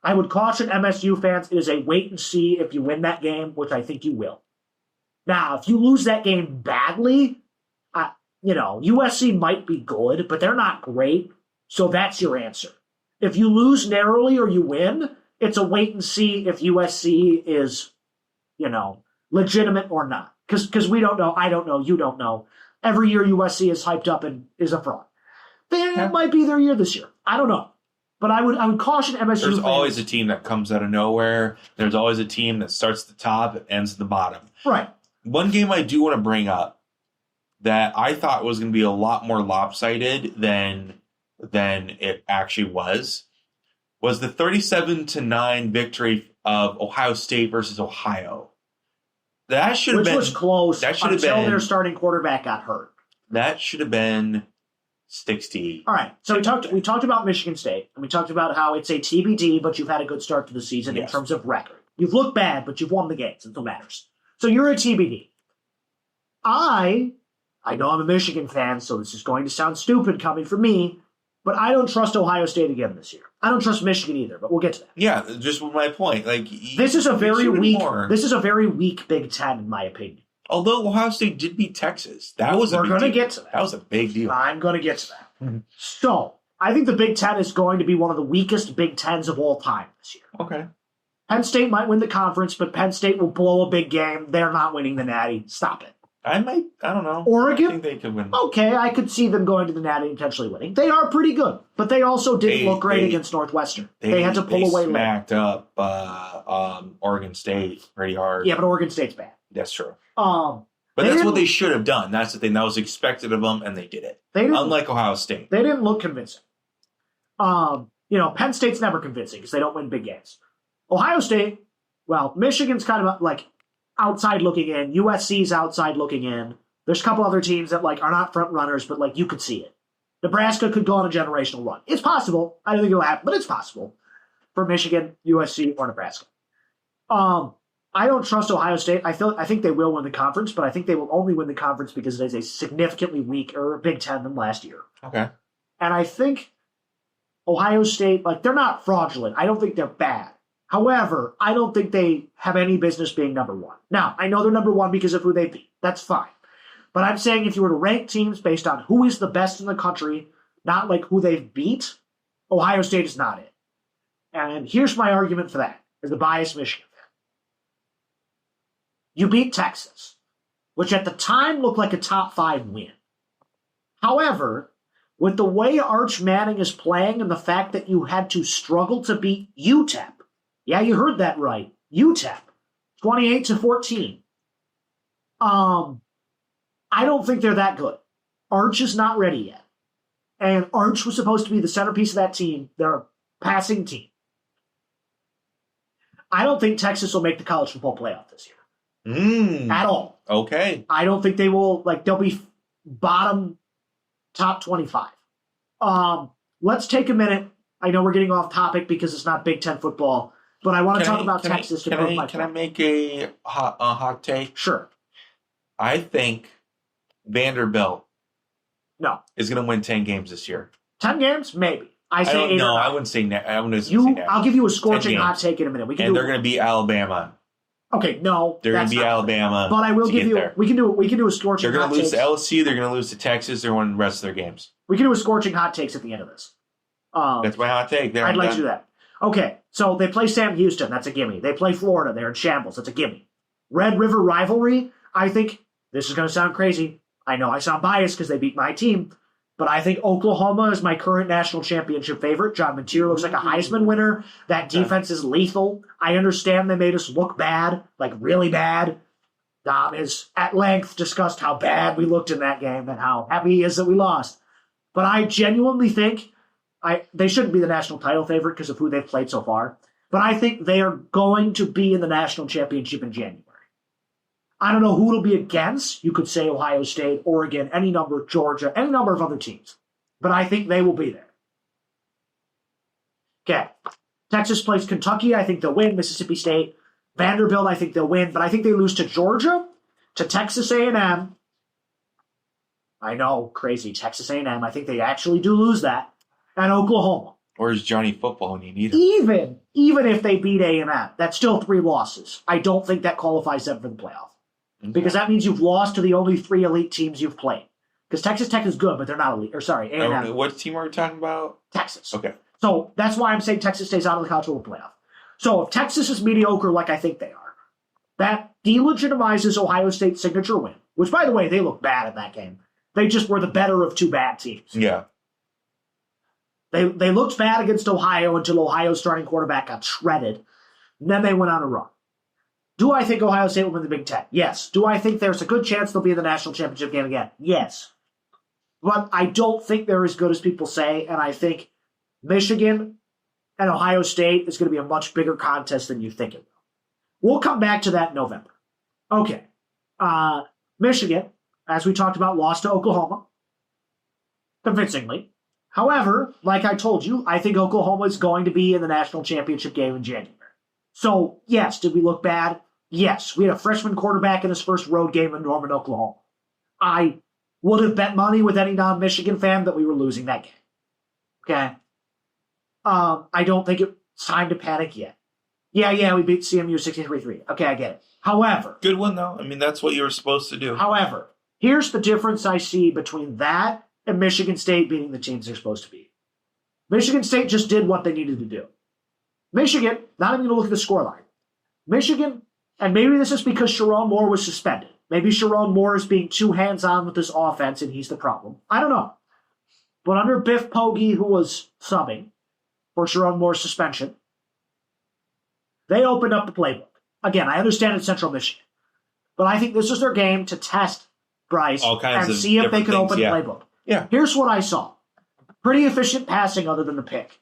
I would caution MSU fans, it is a wait and see if you win that game, which I think you will. Now, if you lose that game badly, USC might be good, but they're not great, so that's your answer. If you lose narrowly or you win, it's a wait and see if USC is, legitimate or not. Because we don't know, I don't know, you don't know. Every year USC is hyped up and is a fraud. It might be their year this year. I don't know. But I would caution MSU There's fans. always a team that comes out of nowhere. There's always a team that starts at the top and ends at the bottom. Right. One game I do want to bring up that I thought was going to be a lot more lopsided than it actually was the 37-9 victory of Ohio State versus Ohio. That should have been, which was close that should have until been, their starting quarterback got hurt. That should have been 60. All right. So we talked about Michigan State, and we talked about how it's a TBD, but you've had a good start to the season in terms of record. You've looked bad, but you've won the games. It matters. So you're a TBD. I know I'm a Michigan fan, so this is going to sound stupid coming from me, but I don't trust Ohio State again this year. I don't trust Michigan either, but we'll get to that. Yeah, just my point. Like, this is a very weak Big Ten, in my opinion. Although Ohio State did beat Texas, we're going to get to that. That was a big deal. I'm going to get to that. Mm-hmm. So I think the Big Ten is going to be one of the weakest Big Tens of all time this year. Okay. Penn State might win the conference, but Penn State will blow a big game. They're not winning the Natty. Stop it. I don't know. Oregon? I think they could win. Okay, I could see them going to the Natty and potentially winning. They are pretty good, but they also didn't look great against Northwestern. They had to pull away. They smacked up Oregon State pretty hard. Yeah, but Oregon State's bad. That's true. But that's what they should have done. That's the thing. That was expected of them, and they did it. Unlike Ohio State. They didn't look convincing. Penn State's never convincing because they don't win big games. Ohio State, well, Michigan's kind of like outside looking in. USC's outside looking in. There's a couple other teams that are not front runners, but you could see it. Nebraska could go on a generational run. It's possible. I don't think it'll happen, but it's possible for Michigan, USC, or Nebraska. I don't trust Ohio State. I think they will win the conference, but I think they will only win the conference because it is a significantly weaker Big Ten than last year. Okay. And I think Ohio State, they're not fraudulent. I don't think they're bad. However, I don't think they have any business being number one. Now, I know they're number one because of who they beat. That's fine. But I'm saying if you were to rank teams based on who is the best in the country, not like who they've beat, Ohio State is not it. And here's my argument for that, as a biased Michigan fan. You beat Texas, which at the time looked like a top 5 win. However, with the way Arch Manning is playing and the fact that you had to struggle to beat UTEP, yeah, you heard that right, UTEP, 28-14. I don't think they're that good. Arch is not ready yet. And Arch was supposed to be the centerpiece of that team. They're a passing team. I don't think Texas will make the college football playoff this year. At all. Okay. I don't think they will, they'll be bottom top 25. Let's take a minute. I know we're getting off topic because it's not Big Ten football, but I want to talk about Texas to prove my point. Can I make a hot take? Sure. I think Vanderbilt is going to win 10 games this year. 10 games? Maybe. I say 8 No, or 9. I wouldn't say I wouldn't say that. I'll give you a scorching hot take in a minute. They're going to beat Alabama. Okay, no. They're going to beat Alabama. But I will give you we can do a scorching hot take. They're going to lose to LSU, they're going to lose to Texas, they're going to win the rest of their games. We can do a scorching hot takes at the end of this. That's my hot take. I'd like to do that. Okay, so they play Sam Houston, that's a gimme. They play Florida, they're in shambles, that's a gimme. Red River rivalry, I think, this is going to sound crazy. I know I sound biased because they beat my team, but I think Oklahoma is my current national championship favorite. John Mantier looks like a Heisman winner. That defense is lethal. I understand they made us look bad, like really bad. Dom has at length discussed how bad we looked in that game and how happy he is that we lost. But I genuinely think they shouldn't be the national title favorite because of who they've played so far. But I think they are going to be in the national championship in January. I don't know who it'll be against. You could say Ohio State, Oregon, any number, Georgia, any number of other teams. But I think they will be there. Okay. Texas plays Kentucky. I think they'll win. Mississippi State. Vanderbilt, I think they'll win. But I think they lose to Georgia, to Texas A&M. I know, crazy. Texas A&M. I think they actually do lose that. And Oklahoma. Where's Johnny Football when you need him? Even if they beat A&M, that's still 3 losses. I don't think that qualifies them for the playoff. Okay. Because that means you've lost to the only 3 elite teams you've played. Because Texas Tech is good, but they're not elite. Or sorry, A&M. What team are we talking about? Texas. Okay. So that's why I'm saying Texas stays out of the college football playoff. So if Texas is mediocre like I think they are, that delegitimizes Ohio State's signature win. Which, by the way, they look bad in that game. They just were the better of 2 bad teams. Yeah. They looked bad against Ohio until Ohio's starting quarterback got shredded. And then they went on a run. Do I think Ohio State will win the Big Ten? Yes. Do I think there's a good chance they'll be in the national championship game again? Yes. But I don't think they're as good as people say, and I think Michigan and Ohio State is going to be a much bigger contest than you think it will. We'll come back to that in November. Okay. Michigan, as we talked about, lost to Oklahoma. Convincingly. However, like I told you, I think Oklahoma is going to be in the national championship game in January. So, yes, did we look bad? Yes. We had a freshman quarterback in his first road game in Norman, Oklahoma. I would have bet money with any non-Michigan fan that we were losing that game. Okay? I don't think it's time to panic yet. Yeah, we beat CMU 63-3. Okay, I get it. However... Good one, though. I mean, that's what you were supposed to do. However, here's the difference I see between that and Michigan State beating the teams they're supposed to beat. Michigan State just did what they needed to do. Michigan, not even going to look at the scoreline. Michigan, and maybe this is because Sharon Moore was suspended. Maybe Sharon Moore is being too hands-on with this offense and he's the problem. I don't know. But under Biff Poggi, who was subbing for Sharon Moore's suspension, they opened up the playbook. Again, I understand it's Central Michigan. But I think this was their game to test Bryce and see if they could open the playbook. Yeah. Here's what I saw. Pretty efficient passing other than the pick.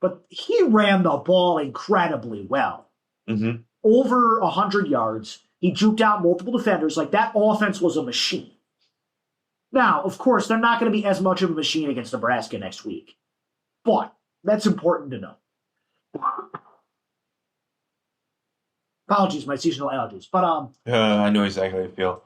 But he ran the ball incredibly well. Mm-hmm. Over 100 yards. He juked out multiple defenders. Like, that offense was a machine. Now, of course, they're not going to be as much of a machine against Nebraska next week. But that's important to know. Apologies, my seasonal allergies. But I know exactly how you feel.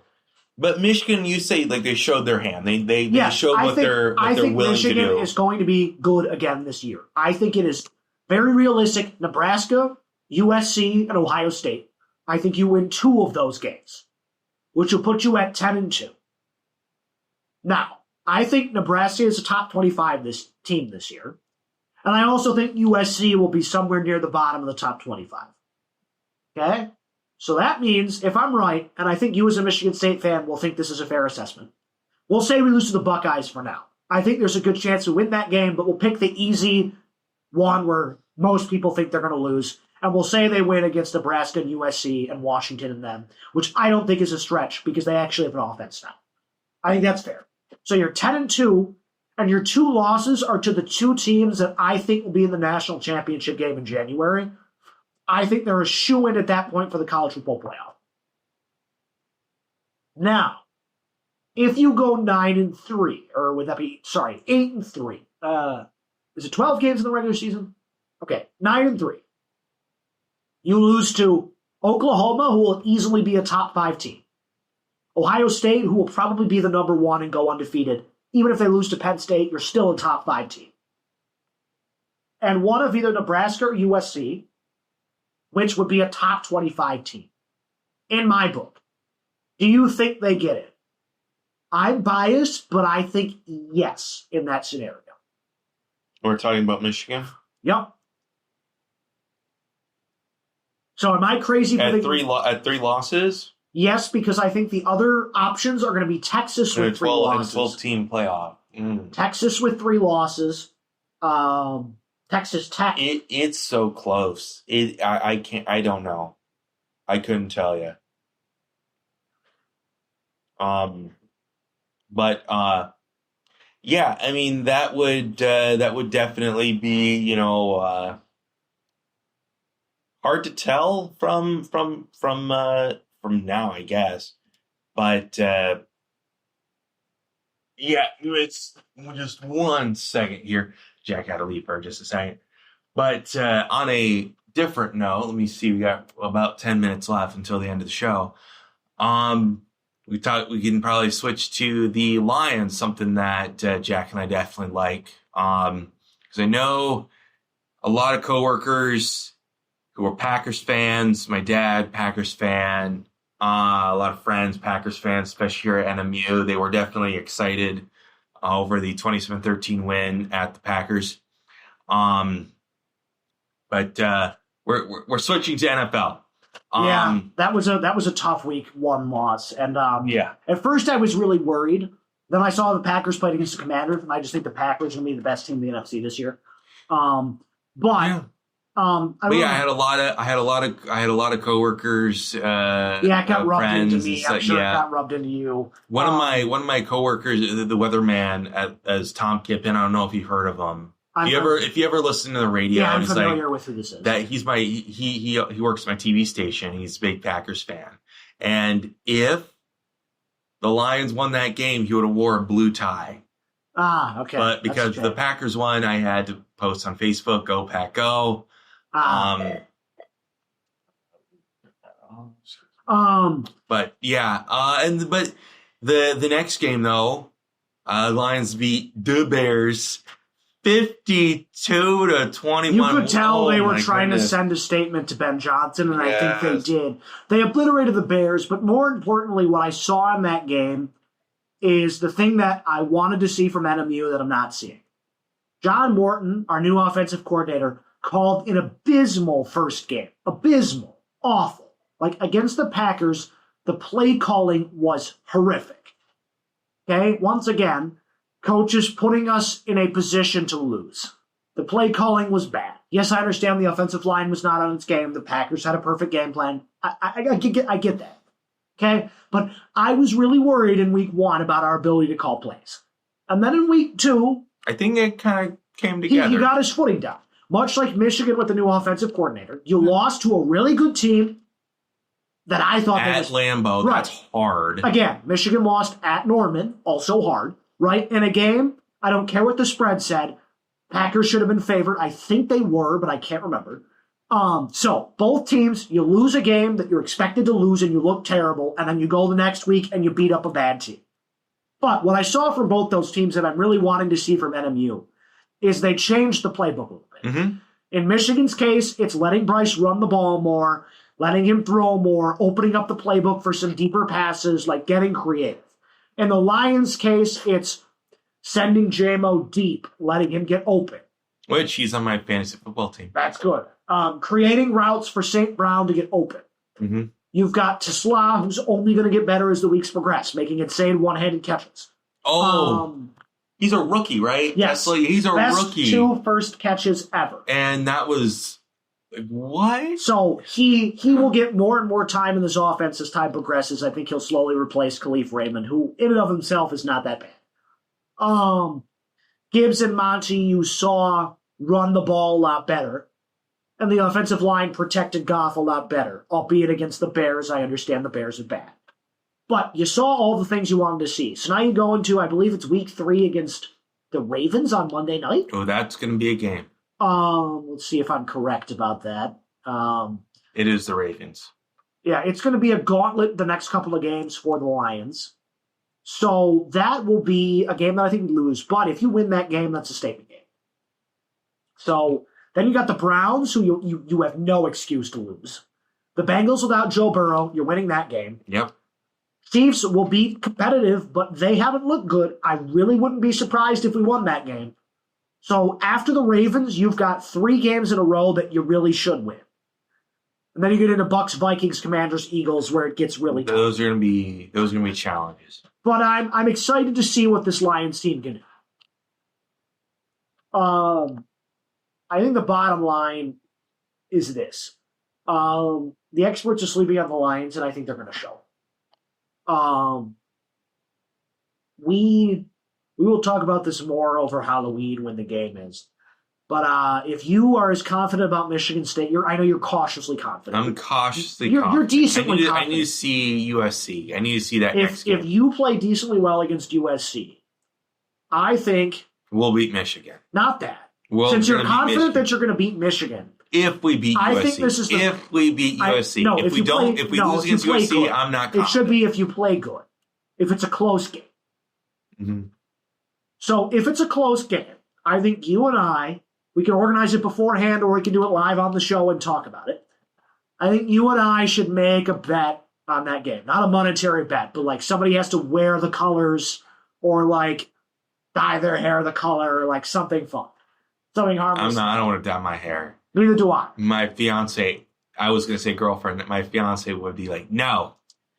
But Michigan, you say like they showed their hand. They showed what they're willing to do. I think Michigan is going to be good again this year. I think it is very realistic. Nebraska, USC, and Ohio State. I think you win 2 of those games, which will put you at 10-2. Now, I think Nebraska is a top 25 team this year. And I also think USC will be somewhere near the bottom of the top 25. Okay? So that means, if I'm right, and I think you as a Michigan State fan will think this is a fair assessment, we'll say we lose to the Buckeyes for now. I think there's a good chance we win that game, but we'll pick the easy one where most people think they're going to lose. And we'll say they win against Nebraska and USC and Washington and them, which I don't think is a stretch because they actually have an offense now. I think that's fair. So you're 10-2, and your 2 losses are to the 2 teams that I think will be in the national championship game in January. I think they're a shoo-in at that point for the college football playoff. Now, if you go 9-3, or would that be, 8-3. Is it 12 games in the regular season? Okay, 9-3. You lose to Oklahoma, who will easily be a top 5 team. Ohio State, who will probably be the number 1 and go undefeated. Even if they lose to Penn State, you're still a top 5 team. And one of either Nebraska or USC, which would be a top 25 team, in my book. Do you think they get it? I'm biased, but I think yes in that scenario. We're talking about Michigan? Yep. So am I crazy? At 3 losses? Yes, because I think the other options are going to be Texas with 3 losses. And a 12-team playoff. Texas with 3 losses. Texas Tech. It's so close. I can't. I don't know. I couldn't tell you. But yeah. I mean, that would definitely be hard to tell from now, I guess. But yeah, it's just 1 second here. Jack had to leave for just a second. But on a different note, let me see. We got about 10 minutes left until the end of the show. We can probably switch to the Lions, something that Jack and I definitely like. Because I know a lot of coworkers who are Packers fans. My dad, Packers fan. A lot of friends, Packers fans, especially here at NMU. They were definitely excited over the 27-13 win at the Packers. But we're switching to NFL. Yeah, that was a tough week 1 loss. And yeah. At first I was really worried. Then I saw the Packers played against the Commanders, and I just think the Packers are going to be the best team in the NFC this year. I had a lot of coworkers. It got rubbed into me. I'm sure it got rubbed into you. One of my coworkers, the weatherman, as Tom Kippen. I don't know if you've heard of him. If you ever listen to the radio, I'm familiar with who this is. That he works at my TV station. He's a big Packers fan, and if the Lions won that game, he would have wore a blue tie. Okay. But because the Packers won, I had to post on Facebook, "Go Pack Go." But yeah, but the next game though, Lions beat the Bears 52-21. You could tell they were trying to send a statement to Ben Johnson, and I think they did. They obliterated the Bears, but more importantly, what I saw in that game is the thing that I wanted to see from NMU that I'm not seeing. John Morton, our new offensive coordinator, called an abysmal first game. Abysmal. Awful. Like, against the Packers, the play calling was horrific. Okay? Once again, coaches putting us in a position to lose. The play calling was bad. Yes, I understand the offensive line was not on its game. The Packers had a perfect game plan. I get that. Okay? But I was really worried in week 1 about our ability to call plays. And then in week 2... I think it kind of came together. He got his footing down. Much like Michigan with the new offensive coordinator. You lost to a really good team that I thought... At Lambeau, right. That's hard. Again, Michigan lost at Norman, also hard. Right? In a game, I don't care what the spread said, Packers should have been favored. I think they were, but I can't remember. So both teams, you lose a game that you're expected to lose and you look terrible, and then you go the next week and you beat up a bad team. But what I saw from both those teams that I'm really wanting to see from NMU is they changed the playbook a little bit. Mm-hmm. In Michigan's case, it's letting Bryce run the ball more, letting him throw more, opening up the playbook for some deeper passes, like getting creative. In the Lions' case, it's sending JMO deep, letting him get open. Which he's on my fantasy football team. That's good. Creating routes for St. Brown to get open. Mm-hmm. You've got Tesla, who's only going to get better as the weeks progress, making insane one-handed catches. He's a rookie, right? Yes. He's a rookie. Best 2 first catches ever. And that was... What? So he will get more and more time in this offense as time progresses. I think he'll slowly replace Khalif Raymond, who in and of himself is not that bad. Gibbs and Monty, you saw run the ball a lot better. And the offensive line protected Goff a lot better. Albeit against the Bears, I understand the Bears are bad. But you saw all the things you wanted to see. So now you go into, I believe it's week 3 against the Ravens on Monday night. Oh, that's going to be a game. Let's see if I'm correct about that. It is the Ravens. Yeah, it's going to be a gauntlet the next couple of games for the Lions. So that will be a game that I think we lose. But if you win that game, that's a statement game. So then you got the Browns, who you have no excuse to lose. The Bengals without Joe Burrow, you're winning that game. Yep. Chiefs will be competitive, but they haven't looked good. I really wouldn't be surprised if we won that game. So after the Ravens, you've got 3 games in a row that you really should win. And then you get into Bucks, Vikings, Commanders, Eagles, where it gets really tough. Those are gonna be challenges. But I'm excited to see what this Lions team can do. I think the bottom line is this. The experts are sleeping on the Lions, and I think they're going to show. We will talk about this more over Halloween when the game is. But if you are as confident about Michigan State, I know you're cautiously confident. I'm cautiously confident. You're decently confident. I need to see USC. I need to see that next game. If you play decently well against USC, I think... We'll beat Michigan. Not that. Since you're confident that you're going to beat Michigan. If we beat USC. I think this is if we beat USC. If we lose against USC, good. I'm not confident. It should be if you play good. If it's a close game. Mm-hmm. So if it's a close game, I think you and I, we can organize it beforehand or we can do it live on the show and talk about it. I think you and I should make a bet on that game. Not a monetary bet, but like somebody has to wear the colors or like dye their hair the color or like something fun. Something harmless. I don't want to dye my hair. Neither do I. My fiance, I was going to say girlfriend, my fiance would be like, no.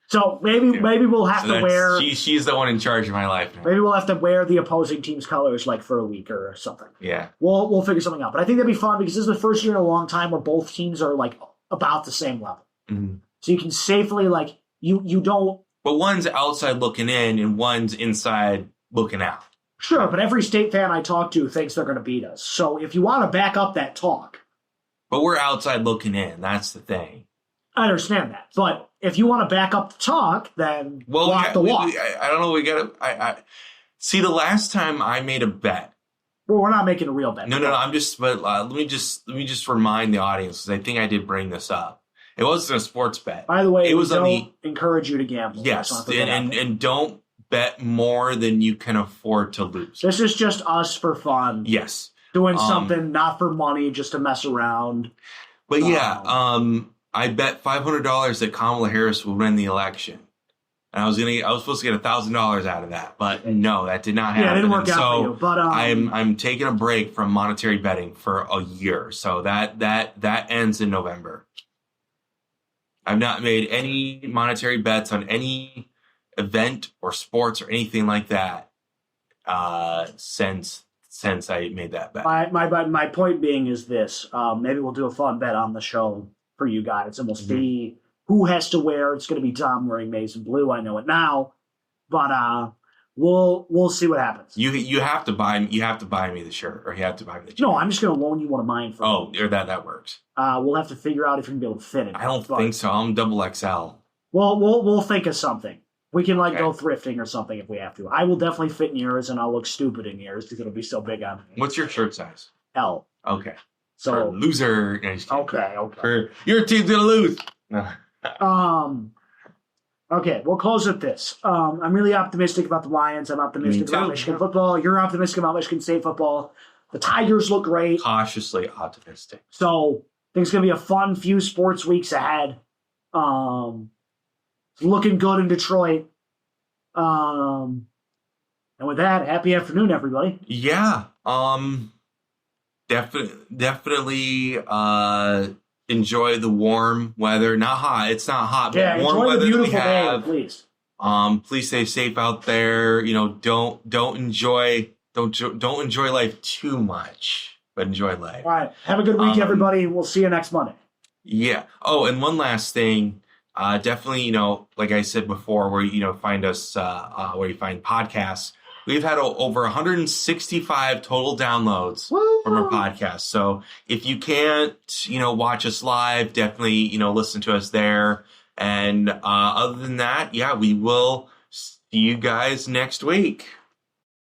So maybe we'll have to wear... She's the one in charge of my life now. Maybe we'll have to wear the opposing team's colors like for a week or something. Yeah. We'll figure something out. But I think that'd be fun because this is the first year in a long time where both teams are like about the same level. Mm-hmm. So you can safely like, you don't... But one's outside looking in and one's inside looking out. Sure, but every State fan I talk to thinks they're going to beat us. So if you want to back up that talk... But we're outside looking in. That's the thing. I understand that. But if you want to back up the talk, then walk the walk. I don't know. We got to... See, the last time I made a bet... Well, we're not making a real bet. No. I'm just... But let me just remind the audience, because I think I did bring this up. It wasn't a sports bet. By the way, it was don't encourage you to gamble. Yes, and don't bet more than you can afford to lose. This is just us for fun. Yes. Doing something not for money, just to mess around. But I bet $500 that Kamala Harris will win the election. And I was supposed to get $1,000 out of that, but no, that did not happen. Yeah, it didn't work out for you. But I'm taking a break from monetary betting for a year. So that ends in November. I've not made any monetary bets on any event or sports or anything like that since I made that bet. My point being is this. Maybe we'll do a fun bet on the show for you guys, and we'll see who has to wear. It's going to be Tom wearing maize and blue. I know it now, but we'll see what happens. You have to buy me the shirt, or you have to buy me the jacket. No, I'm just going to loan you one of mine. Or that works. We'll have to figure out if you can be able to fit it. I don't think so. I'm double XL. Well, we'll think of something. We can go thrifting or something if we have to. I will definitely fit in yours, and I'll look stupid in yours because it'll be so big on me. What's your shirt size? L. Okay. So for loser. Okay. Your team's gonna lose. Okay, we'll close with this. I'm really optimistic about the Lions. I'm optimistic about Michigan football. You're optimistic about Michigan State football. The Tigers look great. Cautiously optimistic. So I think it's going to be a fun few sports weeks ahead. Looking good in Detroit. And with that, happy afternoon, everybody. Yeah. Definitely enjoy the warm weather. Not hot. It's not hot, but warm weather that we have. Day, please. Please stay safe out there. Don't enjoy life too much, but enjoy life. All right. Have a good week, everybody. We'll see you next Monday. Yeah. Oh, and one last thing. Definitely, like I said before, where find us, where you find podcasts. We've had over 165 total downloads from our podcast. So if you can't, watch us live, definitely, listen to us there. And other than that, yeah, we will see you guys next week.